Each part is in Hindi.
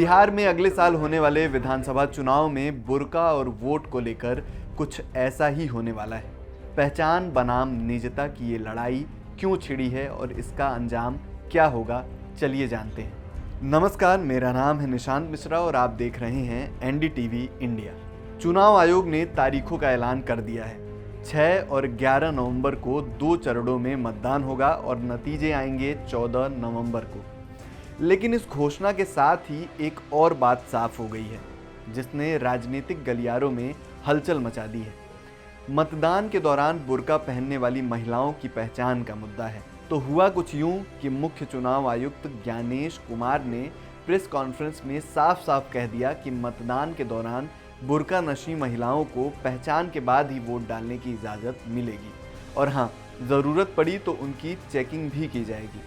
बिहार में अगले साल होने वाले विधानसभा चुनाव में बुर्का और वोट को लेकर कुछ ऐसा ही होने वाला है। पहचान बनाम निजता की ये लड़ाई क्यों छिड़ी है और इसका अंजाम क्या होगा, चलिए जानते हैं। नमस्कार, मेरा नाम है निशांत मिश्रा और आप देख रहे हैं एनडीटीवी इंडिया। चुनाव आयोग ने तारीखों का ऐलान कर दिया है। 6 और 11 नवंबर को 2 चरणों में मतदान होगा और नतीजे आएंगे 14 नवंबर को। लेकिन इस घोषणा के साथ ही एक और बात साफ हो गई है, जिसने राजनीतिक गलियारों में हलचल मचा दी है। मतदान के दौरान बुर्का पहनने वाली महिलाओं की पहचान का मुद्दा है। तो हुआ कुछ यूं कि मुख्य चुनाव आयुक्त ज्ञानेश कुमार ने प्रेस कॉन्फ्रेंस में साफ साफ कह दिया कि मतदान के दौरान बुर्का नशी महिलाओं को पहचान के बाद ही वोट डालने की इजाज़त मिलेगी और हाँ, ज़रूरत पड़ी तो उनकी चेकिंग भी की जाएगी।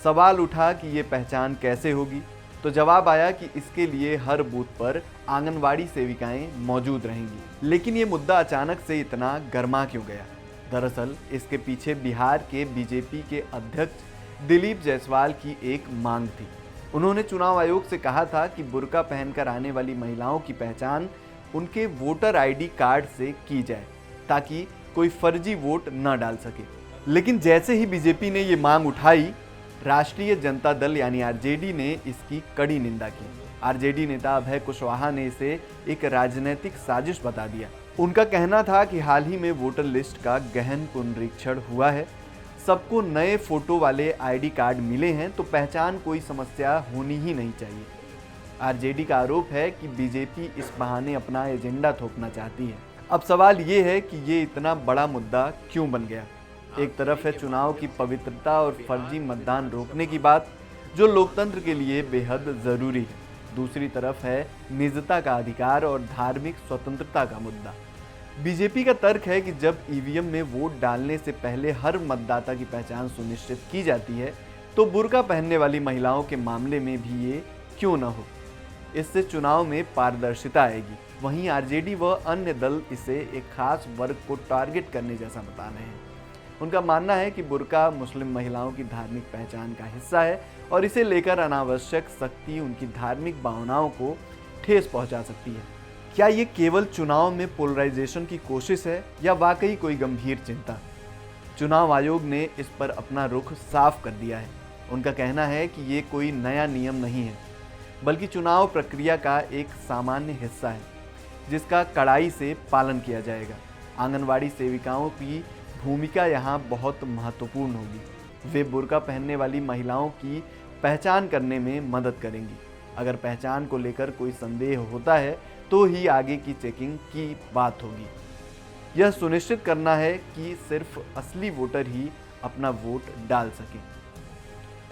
सवाल उठा कि ये पहचान कैसे होगी, तो जवाब आया कि इसके लिए हर बूथ पर आंगनवाड़ी सेविकाएं मौजूद रहेंगी। लेकिन ये मुद्दा अचानक से इतना गर्मा क्यों गया? दरअसल इसके पीछे बिहार के बीजेपी के अध्यक्ष दिलीप जायसवाल की एक मांग थी। उन्होंने चुनाव आयोग से कहा था कि बुर्का पहनकर आने वाली महिलाओं की पहचान उनके वोटर आईडी कार्ड से की जाए, ताकि कोई फर्जी वोट न डाल सके। लेकिन जैसे ही बीजेपी ने ये मांग उठाई, राष्ट्रीय जनता दल यानी आरजेडी ने इसकी कड़ी निंदा की। आरजेडी नेता अभय कुशवाहा ने इसे एक राजनीतिक साजिश बता दिया। उनका कहना था कि हाल ही में वोटर लिस्ट का गहन पुनरीक्षण हुआ है, सबको नए फोटो वाले आईडी कार्ड मिले हैं, तो पहचान कोई समस्या होनी ही नहीं चाहिए। आरजेडी का आरोप है कि बीजेपी इस बहाने अपना एजेंडा थोपना चाहती है। अब सवाल ये है कि ये इतना बड़ा मुद्दा क्यों बन गया? एक तरफ है चुनाव की पवित्रता और फर्जी मतदान रोकने की बात, जो लोकतंत्र के लिए बेहद ज़रूरी है। दूसरी तरफ है निजता का अधिकार और धार्मिक स्वतंत्रता का मुद्दा। बीजेपी का तर्क है कि जब ईवीएम में वोट डालने से पहले हर मतदाता की पहचान सुनिश्चित की जाती है, तो बुर्का पहनने वाली महिलाओं के मामले में भी ये क्यों न हो। इससे चुनाव में पारदर्शिता आएगी। वहीं आरजेडी व अन्य दल इसे एक खास वर्ग को टारगेट करने जैसा बता रहे हैं। उनका मानना है कि बुर्का मुस्लिम महिलाओं की धार्मिक पहचान का हिस्सा है और इसे लेकर अनावश्यक सख्ती उनकी धार्मिक भावनाओं को ठेस पहुंचा सकती है। क्या ये केवल चुनाव में पोलराइजेशन की कोशिश है या वाकई कोई गंभीर चिंता? चुनाव आयोग ने इस पर अपना रुख साफ कर दिया है। उनका कहना है कि ये कोई नया नियम नहीं है, बल्कि चुनाव प्रक्रिया का एक सामान्य हिस्सा है, जिसका कड़ाई से पालन किया जाएगा। आंगनवाड़ी सेविकाओं की भूमिका यहाँ बहुत महत्वपूर्ण होगी। वे बुर्का पहनने वाली महिलाओं की पहचान करने में मदद करेंगी। अगर पहचान को लेकर कोई संदेह होता है तो ही आगे की चेकिंग की बात होगी। यह सुनिश्चित करना है कि सिर्फ असली वोटर ही अपना वोट डाल सकें।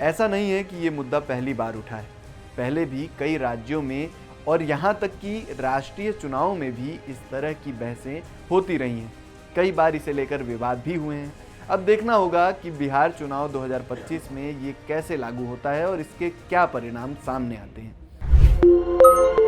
ऐसा नहीं है कि ये मुद्दा पहली बार उठा है। पहले भी कई राज्यों में और यहाँ तक कि राष्ट्रीय चुनाव में भी इस तरह की बहसें होती रही हैं। कई बार इसे लेकर विवाद भी हुए हैं। अब देखना होगा कि बिहार चुनाव 2025 में ये कैसे लागू होता है और इसके क्या परिणाम सामने आते हैं।